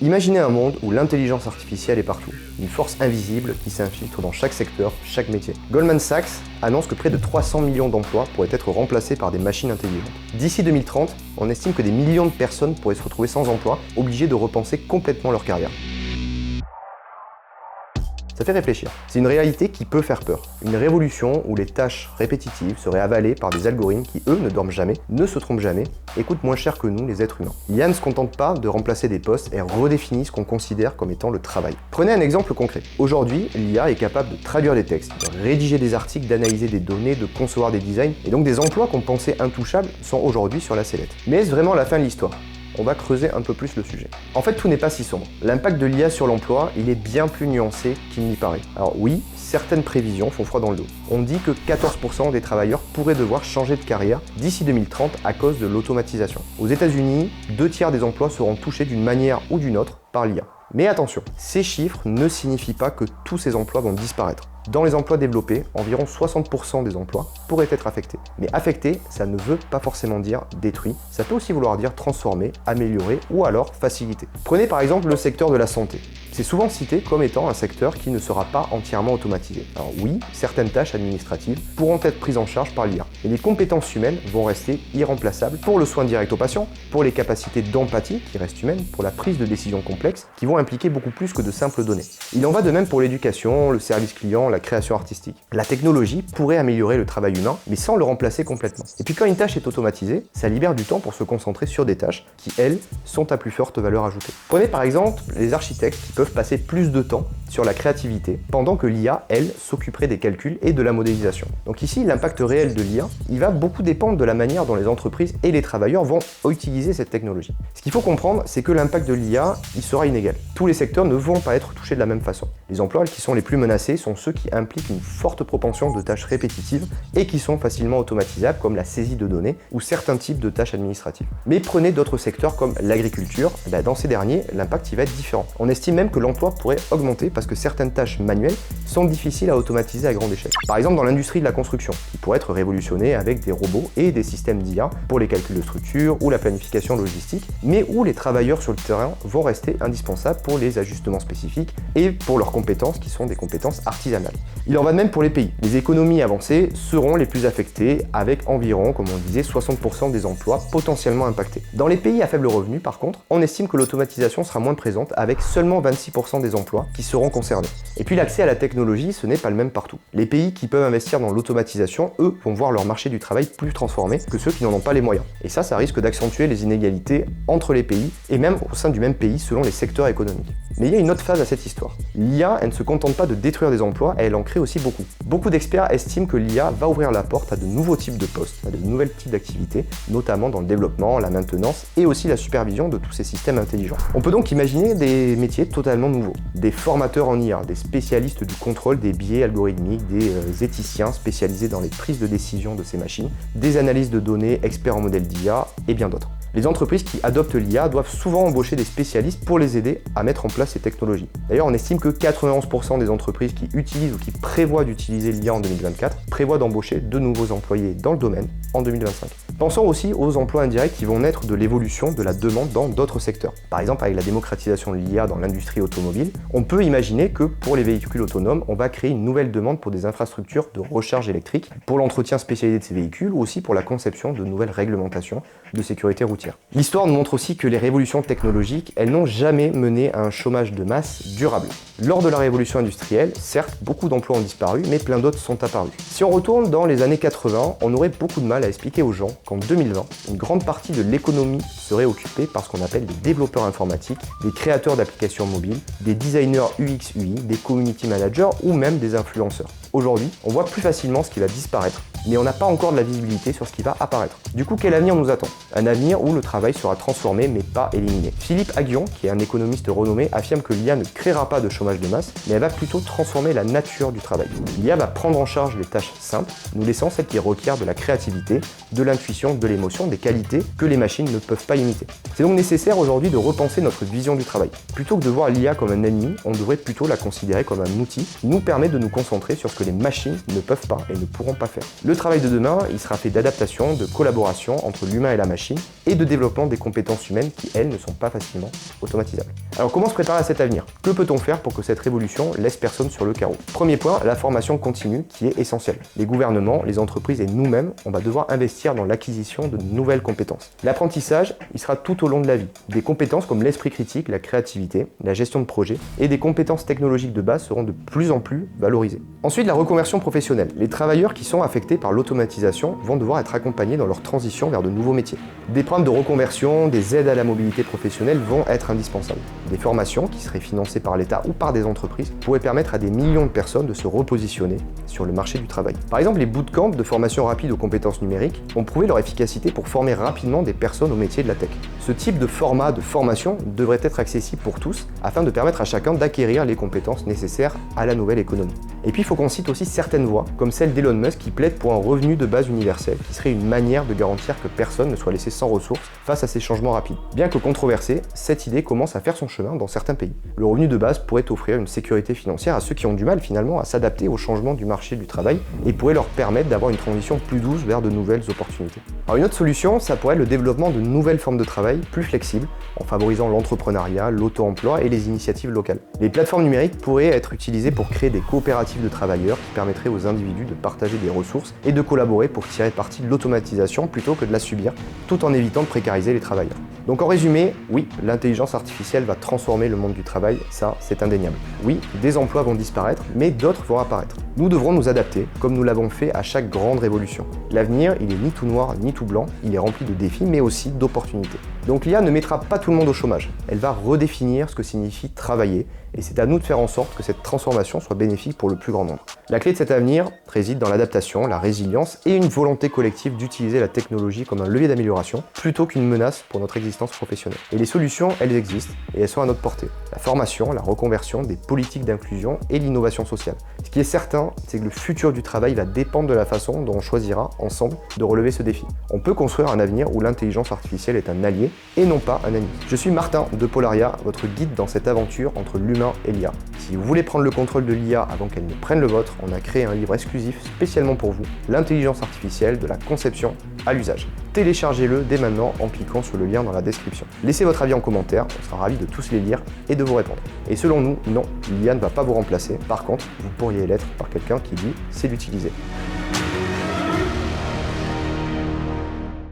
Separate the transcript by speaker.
Speaker 1: Imaginez un monde où l'intelligence artificielle est partout, une force invisible qui s'infiltre dans chaque secteur, chaque métier. Goldman Sachs annonce que près de 300 millions d'emplois pourraient être remplacés par des machines intelligentes. D'ici 2030, on estime que des millions de personnes pourraient se retrouver sans emploi, obligées de repenser complètement leur carrière. Ça fait réfléchir. C'est une réalité qui peut faire peur. Une révolution où les tâches répétitives seraient avalées par des algorithmes qui, eux, ne dorment jamais, ne se trompent jamais et coûtent moins cher que nous, les êtres humains. L'IA ne se contente pas de remplacer des postes, elle redéfinit ce qu'on considère comme étant le travail. Prenez un exemple concret. Aujourd'hui, l'IA est capable de traduire des textes, de rédiger des articles, d'analyser des données, de concevoir des designs, et donc des emplois qu'on pensait intouchables sont aujourd'hui sur la sellette. Mais est-ce vraiment la fin de l'histoire ? On va creuser un peu plus le sujet. En fait, tout n'est pas si sombre. L'impact de l'IA sur l'emploi, il est bien plus nuancé qu'il n'y paraît. Alors oui, certaines prévisions font froid dans le dos. On dit que 14% des travailleurs pourraient devoir changer de carrière d'ici 2030 à cause de l'automatisation. Aux États-Unis, 2/3 des emplois seront touchés d'une manière ou d'une autre par l'IA. Mais attention, ces chiffres ne signifient pas que tous ces emplois vont disparaître. Dans les emplois développés, environ 60% des emplois pourraient être affectés. Mais affecté, ça ne veut pas forcément dire détruit, ça peut aussi vouloir dire transformer, améliorer ou alors faciliter. Prenez par exemple le secteur de la santé. C'est souvent cité comme étant un secteur qui ne sera pas entièrement automatisé. Alors oui, certaines tâches administratives pourront être prises en charge par l'IA, mais les compétences humaines vont rester irremplaçables pour le soin direct au patient, pour les capacités d'empathie qui restent humaines, pour la prise de décisions complexes qui vont impliquer beaucoup plus que de simples données. Il en va de même pour l'éducation, le service client, la création artistique. La technologie pourrait améliorer le travail humain, mais sans le remplacer complètement. Et puis quand une tâche est automatisée, ça libère du temps pour se concentrer sur des tâches qui, elles, sont à plus forte valeur ajoutée. Prenez par exemple les architectes qui peuvent passer plus de temps sur la créativité, pendant que l'IA, elle, s'occuperait des calculs et de la modélisation. Donc ici, l'impact réel de l'IA, il va beaucoup dépendre de la manière dont les entreprises et les travailleurs vont utiliser cette technologie. Ce qu'il faut comprendre, c'est que l'impact de l'IA, il sera inégal. Tous les secteurs ne vont pas être touchés de la même façon. Les emplois qui sont les plus menacés sont ceux qui impliquent une forte propension de tâches répétitives et qui sont facilement automatisables, comme la saisie de données ou certains types de tâches administratives. Mais prenez d'autres secteurs comme l'agriculture, dans ces derniers, l'impact il va être différent. On estime même que l'emploi pourrait augmenter parce que certaines tâches manuelles sont difficiles à automatiser à grande échelle. Par exemple dans l'industrie de la construction, qui pourrait être révolutionnée avec des robots et des systèmes d'IA pour les calculs de structure ou la planification logistique, mais où les travailleurs sur le terrain vont rester indispensables pour les ajustements spécifiques et pour leurs compétences qui sont des compétences artisanales. Il en va de même pour les pays. Les économies avancées seront les plus affectées avec environ, comme on disait, 60% des emplois potentiellement impactés. Dans les pays à faible revenu, par contre, on estime que l'automatisation sera moins présente avec seulement 26% des emplois qui seront concernés. Et puis l'accès à la technologie, ce n'est pas le même partout. Les pays qui peuvent investir dans l'automatisation, eux, vont voir leur marché du travail plus transformé que ceux qui n'en ont pas les moyens. Et ça risque d'accentuer les inégalités entre les pays et même au sein du même pays selon les secteurs économiques. Mais il y a une autre phase à cette histoire. L'IA, elle ne se contente pas de détruire des emplois, elle en crée aussi beaucoup. Beaucoup d'experts estiment que l'IA va ouvrir la porte à de nouveaux types de postes, à de nouvelles types d'activités, notamment dans le développement, la maintenance et aussi la supervision de tous ces systèmes intelligents. On peut donc imaginer des métiers totalement nouveaux. Des formateurs en IA, des spécialistes du contrôle des biais algorithmiques, des éthiciens spécialisés dans les prises de décision de ces machines, des analystes de données, experts en modèles d'IA et bien d'autres. Les entreprises qui adoptent l'IA doivent souvent embaucher des spécialistes pour les aider à mettre en place ces technologies. D'ailleurs, on estime que 91% des entreprises qui utilisent ou qui prévoient d'utiliser l'IA en 2024 prévoient d'embaucher de nouveaux employés dans le domaine en 2025. Pensons aussi aux emplois indirects qui vont naître de l'évolution de la demande dans d'autres secteurs. Par exemple, avec la démocratisation de l'IA dans l'industrie automobile, on peut imaginer que pour les véhicules autonomes, on va créer une nouvelle demande pour des infrastructures de recharge électrique, pour l'entretien spécialisé de ces véhicules ou aussi pour la conception de nouvelles réglementations de sécurité routière. L'histoire nous montre aussi que les révolutions technologiques, elles n'ont jamais mené à un chômage de masse durable. Lors de la révolution industrielle, certes, beaucoup d'emplois ont disparu, mais plein d'autres sont apparus. Si on retourne dans les années 80, on aurait beaucoup de mal à expliquer aux gens qu'en 2020, une grande partie de l'économie serait occupée par ce qu'on appelle des développeurs informatiques, des créateurs d'applications mobiles, des designers UX UI, des community managers ou même des influenceurs. Aujourd'hui, on voit plus facilement ce qui va disparaître, mais on n'a pas encore de la visibilité sur ce qui va apparaître. Du coup, quel avenir nous attend ? Un avenir où le travail sera transformé mais pas éliminé. Philippe Aghion, qui est un économiste renommé, affirme que l'IA ne créera pas de chômage de masse, mais elle va plutôt transformer la nature du travail. L'IA va prendre en charge les tâches simples, nous laissant celles qui requièrent de la créativité, de l'intuition, de l'émotion, des qualités que les machines ne peuvent pas imiter. C'est donc nécessaire aujourd'hui de repenser notre vision du travail. Plutôt que de voir l'IA comme un ennemi, on devrait plutôt la considérer comme un outil qui nous permet de nous concentrer sur ce que les machines ne peuvent pas et ne pourront pas faire. Le travail de demain, il sera fait d'adaptation, de collaboration entre l'humain et la machine et de développement des compétences humaines qui, elles, ne sont pas facilement automatisables. Alors comment se préparer à cet avenir? Que peut-on faire pour que cette révolution laisse personne sur le carreau? Premier point, la formation continue qui est essentielle. Les gouvernements, les entreprises et nous-mêmes, on va devoir investir dans l'acquisition de nouvelles compétences. L'apprentissage, il sera tout au long de la vie. Des compétences comme l'esprit critique, la créativité, la gestion de projet et des compétences technologiques de base seront de plus en plus valorisées. Ensuite, la reconversion professionnelle. Les travailleurs qui sont affectés par l'automatisation vont devoir être accompagnés dans leur transition vers de nouveaux métiers. Des programmes de reconversion, des aides à la mobilité professionnelle vont être indispensables. Des formations qui seraient financées par l'État ou par des entreprises pourraient permettre à des millions de personnes de se repositionner sur le marché du travail. Par exemple, les bootcamps de formation rapide aux compétences numériques ont prouvé leur efficacité pour former rapidement des personnes au métier de la tech. Ce type de format de formation devrait être accessible pour tous afin de permettre à chacun d'acquérir les compétences nécessaires à la nouvelle économie. Et puis il faut qu'on cite aussi certaines voix, comme celle d'Elon Musk qui plaide pour un revenu de base universel, qui serait une manière de garantir que personne ne soit laissé sans ressources face à ces changements rapides. Bien que controversée, cette idée commence à faire son chemin dans certains pays. Le revenu de base pourrait offrir une sécurité financière à ceux qui ont du mal finalement à s'adapter au changement du marché du travail et pourrait leur permettre d'avoir une transition plus douce vers de nouvelles opportunités. Alors une autre solution, ça pourrait être le développement de nouvelles formes de travail plus flexibles, en favorisant l'entrepreneuriat, l'auto-emploi et les initiatives locales. Les plateformes numériques pourraient être utilisées pour créer des coopératives de travailleurs qui permettraient aux individus de partager des ressources et de collaborer pour tirer parti de l'automatisation plutôt que de la subir, tout en évitant de précariser les travailleurs. Donc en résumé, oui, l'intelligence artificielle va transformer le monde du travail, ça c'est indéniable. Oui, des emplois vont disparaître, mais d'autres vont apparaître. Nous devrons nous adapter, comme nous l'avons fait à chaque grande révolution. L'avenir, il est ni tout noir ni tout blanc, il est rempli de défis mais aussi d'opportunités. Donc l'IA ne mettra pas tout le monde au chômage, elle va redéfinir ce que signifie travailler, et c'est à nous de faire en sorte que cette transformation soit bénéfique pour le plus grand nombre. La clé de cet avenir réside dans l'adaptation, la résilience et une volonté collective d'utiliser la technologie comme un levier d'amélioration plutôt qu'une menace pour notre existence professionnelle. Et les solutions, elles existent et elles sont à notre portée. La formation, la reconversion, des politiques d'inclusion et l'innovation sociale. Ce qui est certain, c'est que le futur du travail va dépendre de la façon dont on choisira ensemble de relever ce défi. On peut construire un avenir où l'intelligence artificielle est un allié et non pas un ennemi. Je suis Martin de Polaria, votre guide dans cette aventure entre l'humain et l'IA. Si vous voulez prendre le contrôle de l'IA avant qu'elle ne prenne le vôtre, on a créé un livre exclusif spécialement pour vous, l'intelligence artificielle de la conception à l'usage. Téléchargez-le dès maintenant en cliquant sur le lien dans la description. Laissez votre avis en commentaire, on sera ravis de tous les lire et de vous répondre. Et selon nous, non, l'IA ne va pas vous remplacer, par contre, vous pourriez l'être par quelqu'un qui, lui, sait l'utiliser.